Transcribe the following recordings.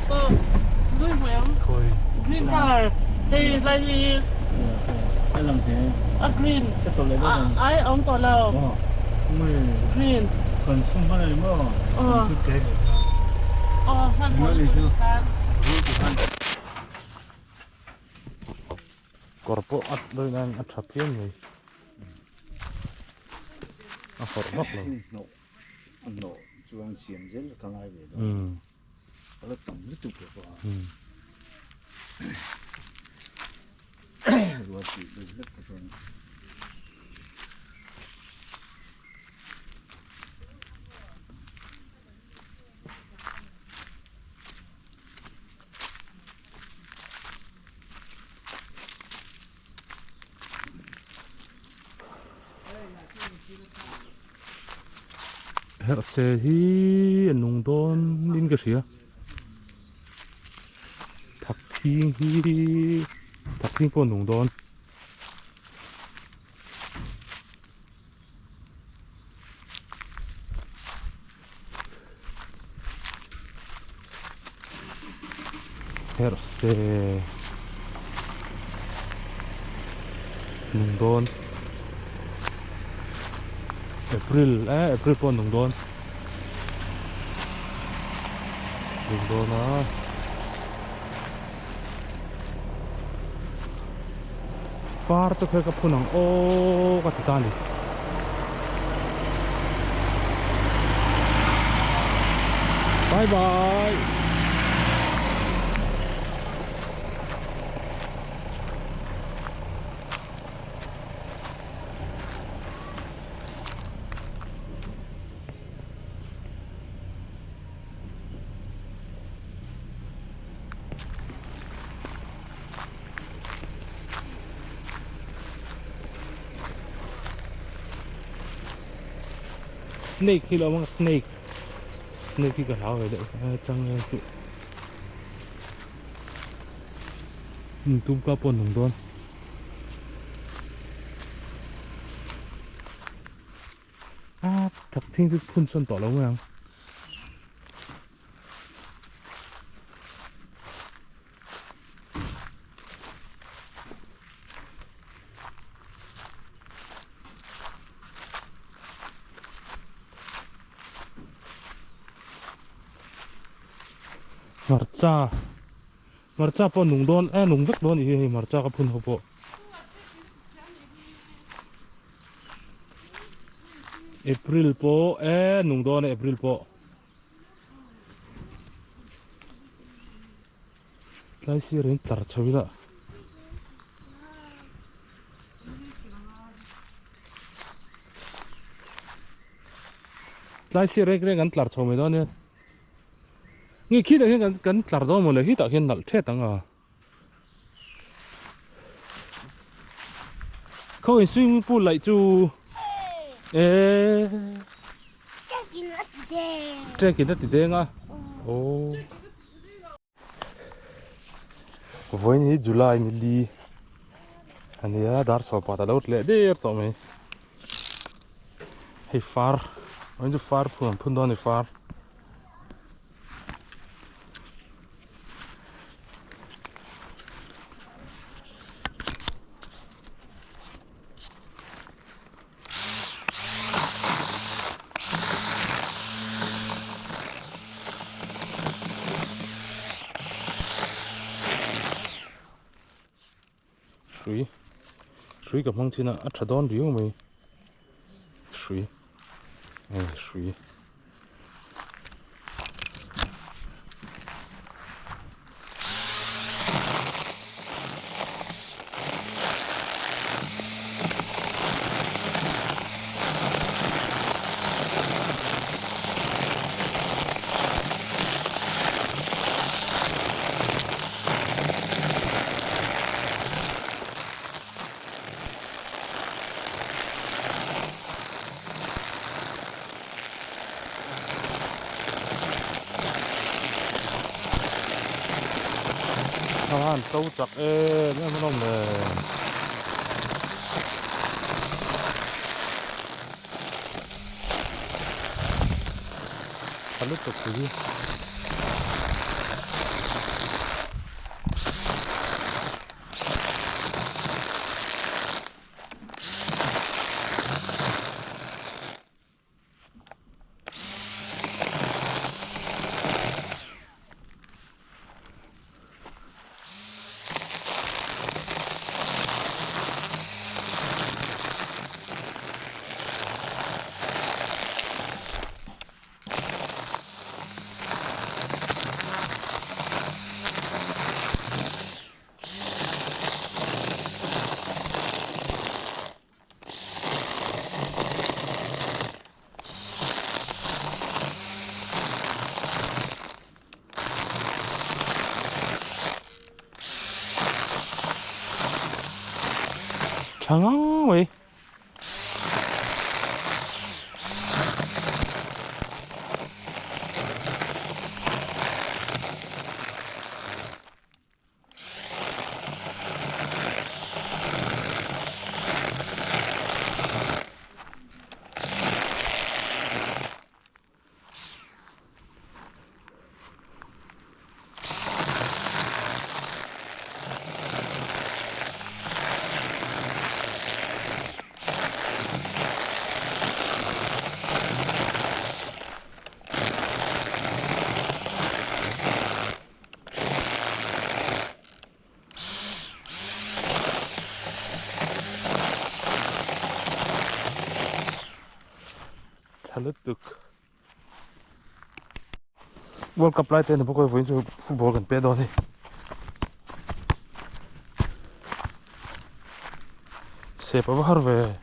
So, doing well. Green color. Hey, like cái lần thế a green. cái tổ này đó I on to now. mới Green. còn xung quanh này mà còn chút thế Han mới đi chưa Korpo at đôi nan at thập hiên này à phở ngọc rồi nổ chuang xiên rất là căng ai vậy đó nó tổng rất tục rồi rồi chỉ được rất là her se hi nung don in cái gì thắc thiên po nung don her se nung don April po nung don á far cho cái phun ang ô cái tàn đi bye bye snake hi lo mang snake hi ka lao de chang tum ka pon nung don thak thing phun son to lo ngang marcha po nung don nung vek don hi marcha ka phun ho po April po nung don April po lai si ren tar chawila lai si rek an tlar chaw me don ne nghe khi đó hiện cần làm đó mà lấy khi đó hiện nở chết tăng à không phải swimming pool lại chú ê chơi kiến đất thì à ô với ní July ní li anh ấy đã sắp bắt đầu lệ đẹp tao mày hay far anh chú far phun đó này far suy gặp mong chi na at don riu mày shui shui Kawan câu chặt nó không nè phải lúc tục gì chẳng vậy lúc tục World Cup lại tên là bố coi với football gần bé đó này xếp ở vào về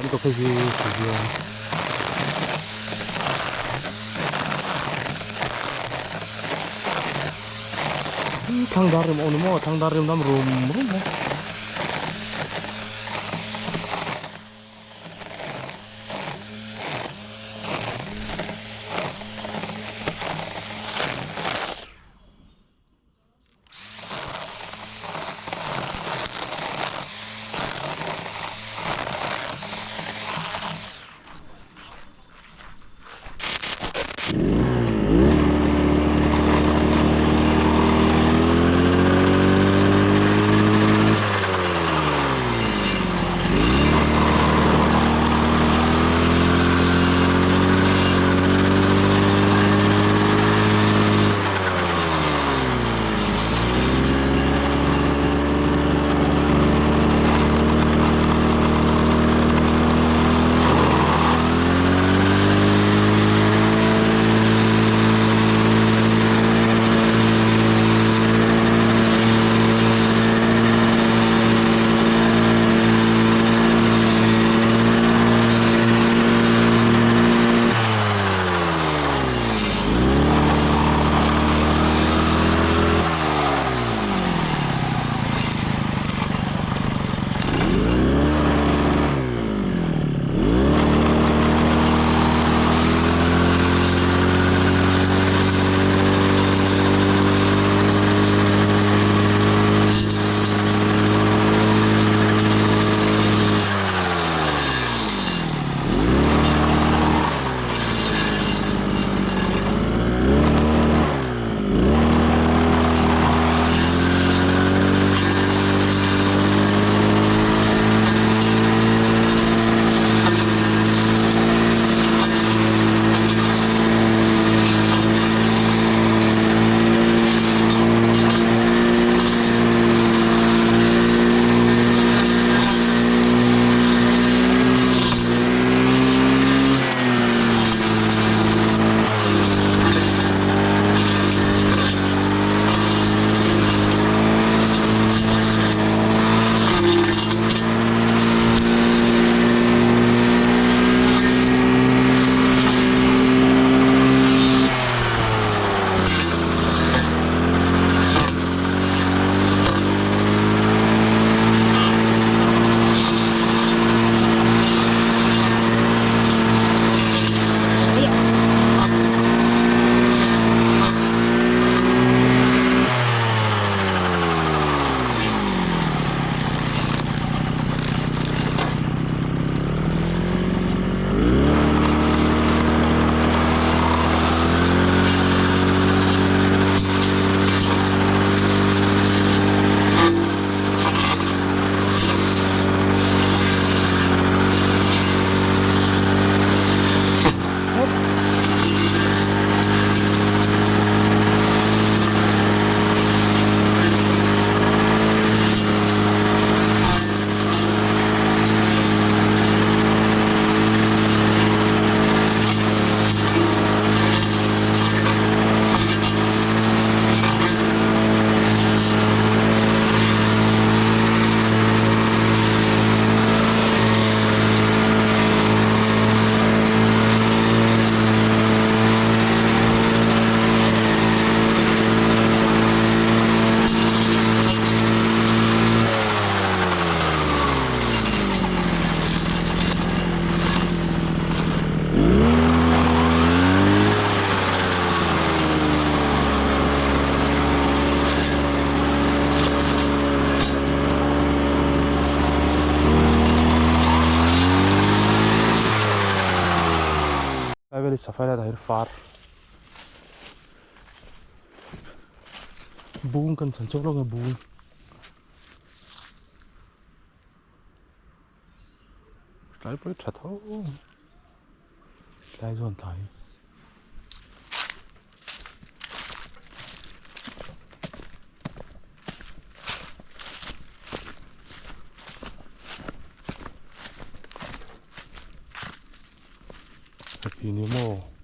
이거 그지 당다름 오늘 뭐 당다름 남 룸 veli safari da far bung kan san cholo nga bung lại bớt chặt thôi lại dọn thấy happy new more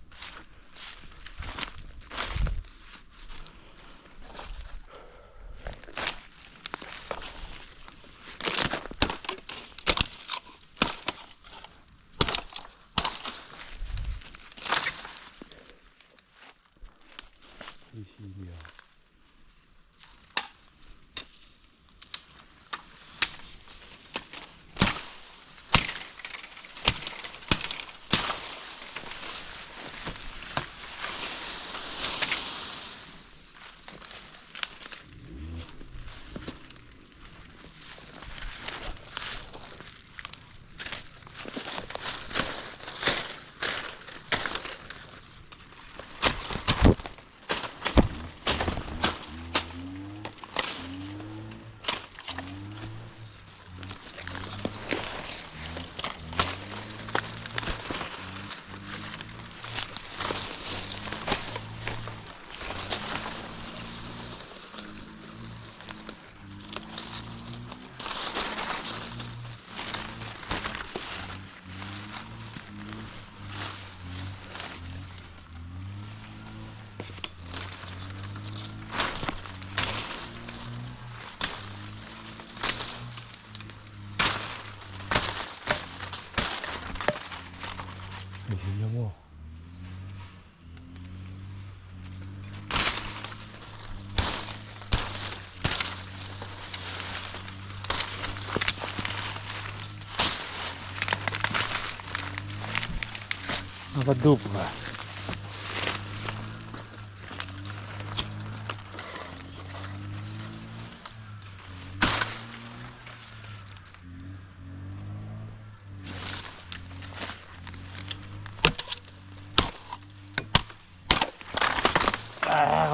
Apa dupla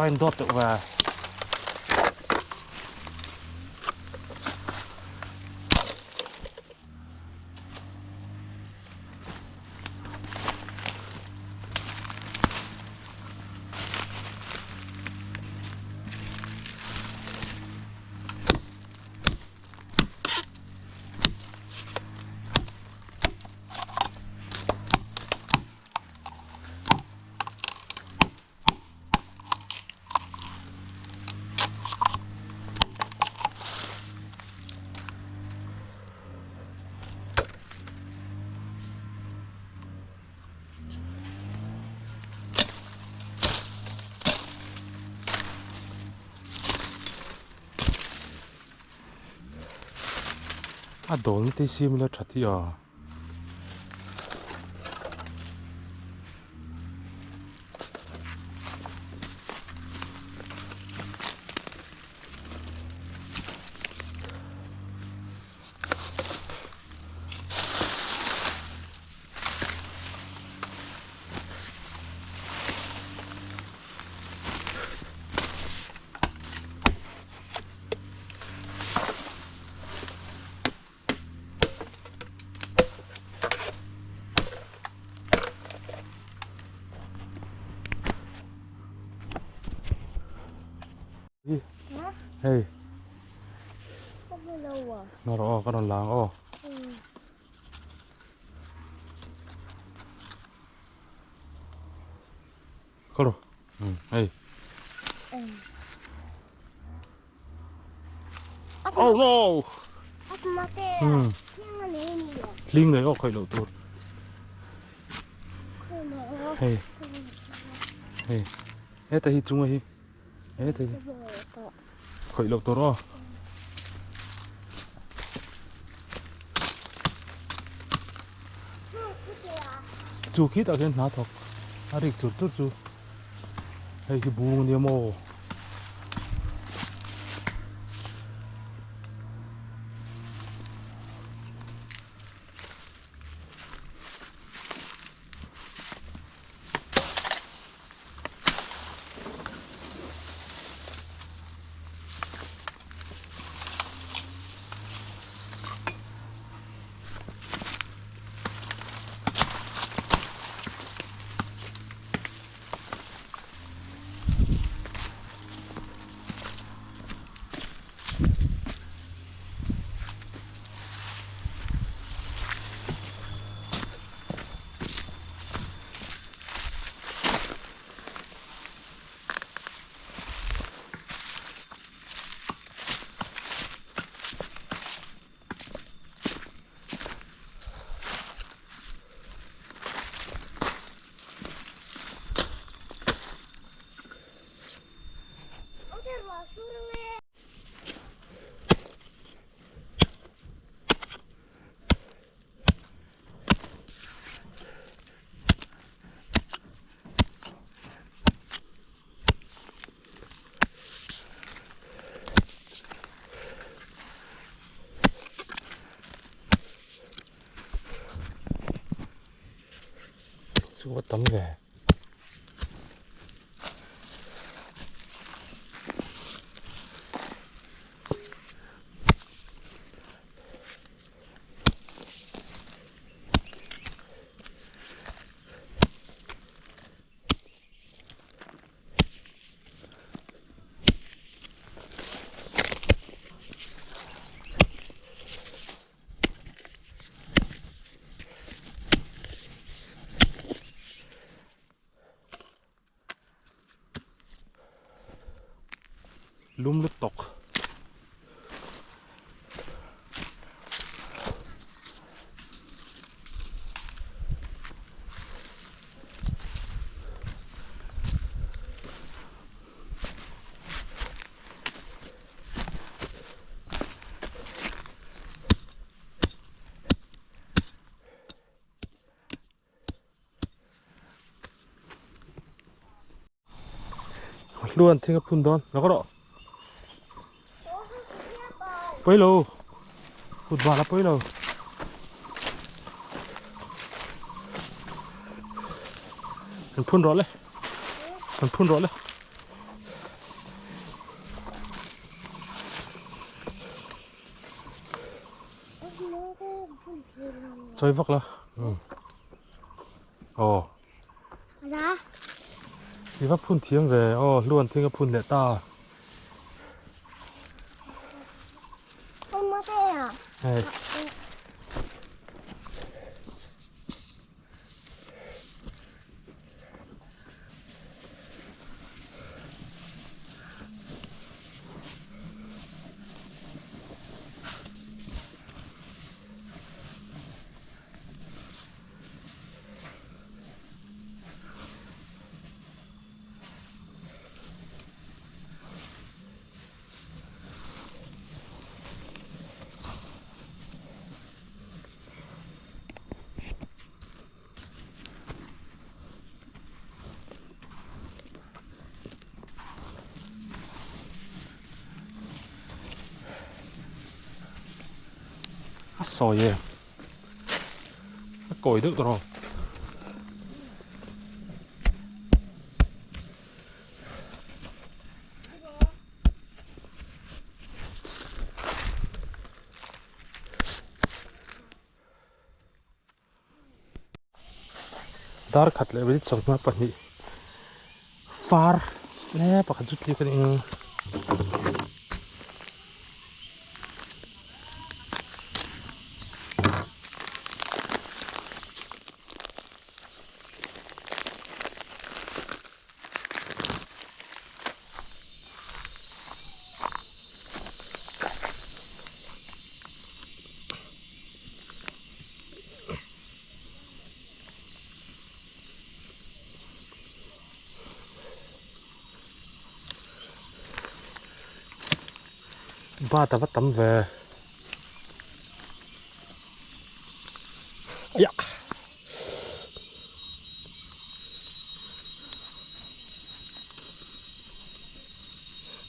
Koin dot và đồn tí sim là chặt thì hey nó rõ cái đòn láng ô có rồi hey oh no linh này ô khởi lộ tốt hey hey hết tay chung ấy hết tay khởi lộ tốt rồi chú khí tạo nên nát thôi, arik chút chú, hay cái buông đi mò, Sự bắt tắm về. Lum lứt tộc. Luôn thiên phun đón nó có độ bấy lâu phun vào là bấy lâu mình phun rõ lên mình phun rõ lên xoay vắt là ồ đi vắt phun thiếm về luôn thiên phun để ta này sỏi vậy còi được rồi dar khat le bit chok ma pani far ne pakhat jutli kan ing ba ta bắt tắm về dạ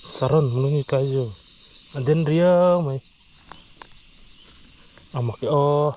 saron mulungi kayu aden ria mai amak yo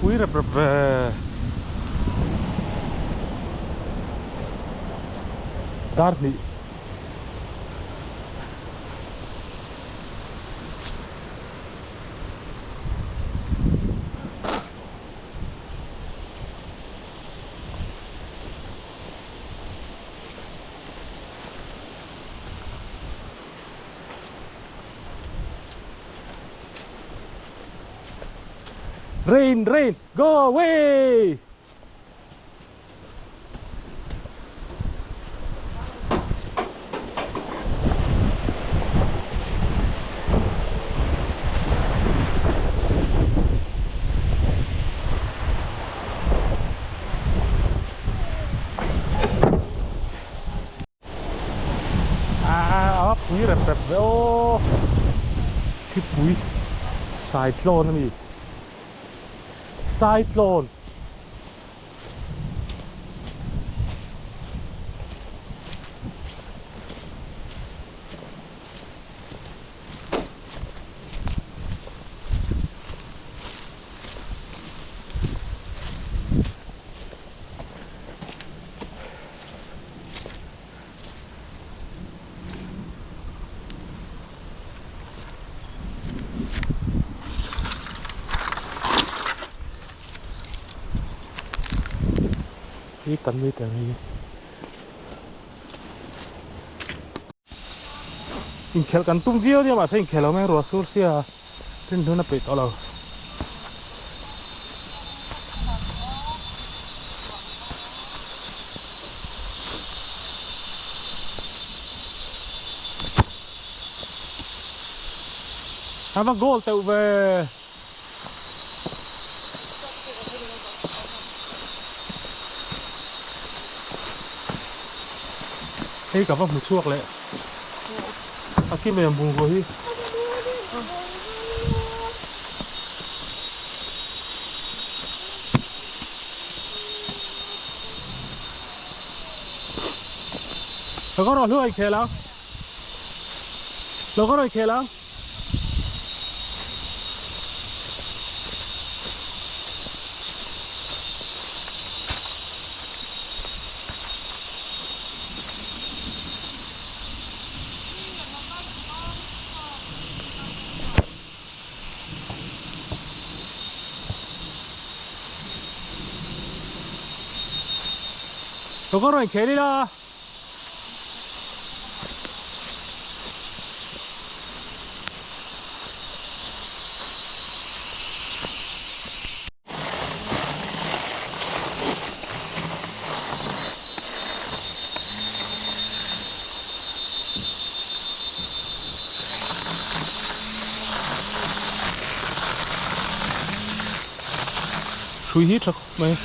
Pui rep dar ni rain go away cyclone mi cyclone cái tận với tận này in khel kan tum view dia ma sai khelo me ro sur sia tin thuna pe to lo have a goal to về hey cả vòng một chuộc lệ aquí me bung rồi lo có rồi khe lắm lo có rồi khe lắm lo có rồi khe đi đó suy hít chắc mấy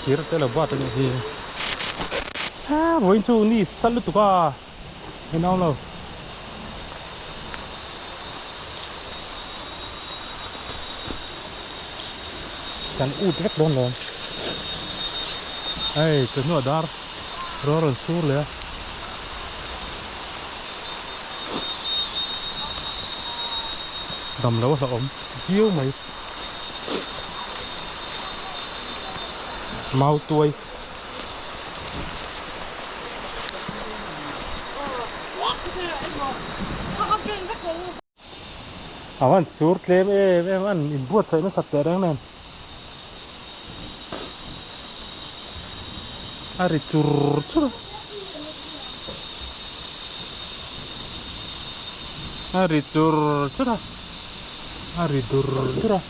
chỉ là là vợ tôi gì ha với chú ni sắt lút tụi qua thế nào đâu chẳng út rất đông rồi ấy cái nó dar rồi xuốngเลยđầm lâu sao ốm chiếu mày mau tuổi awan sur klem em ăn in buat sai nó sạch sẽ đang nè ari chur chur ari chur chur ari dur chur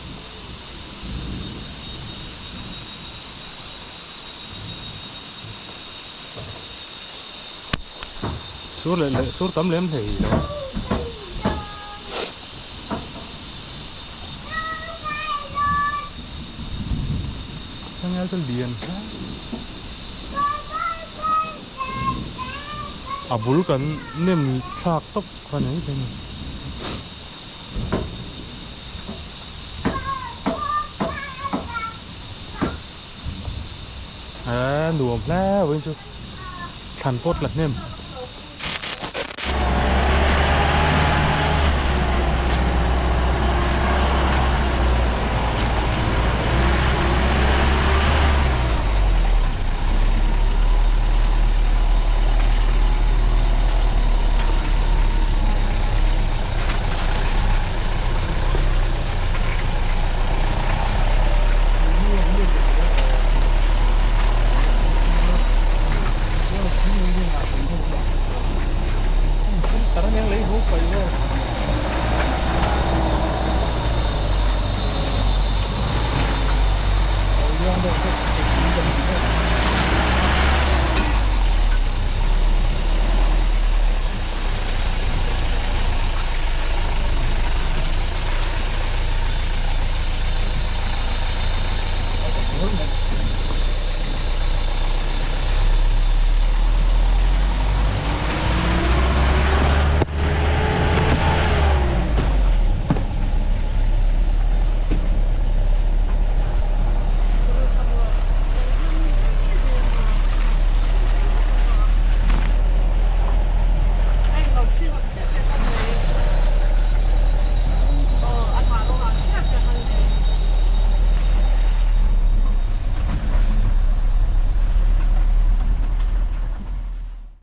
sur tấm lem thì sang cái liền abul kan nem chak top kan ấy thế này nuông lá với chú thành tốt là nem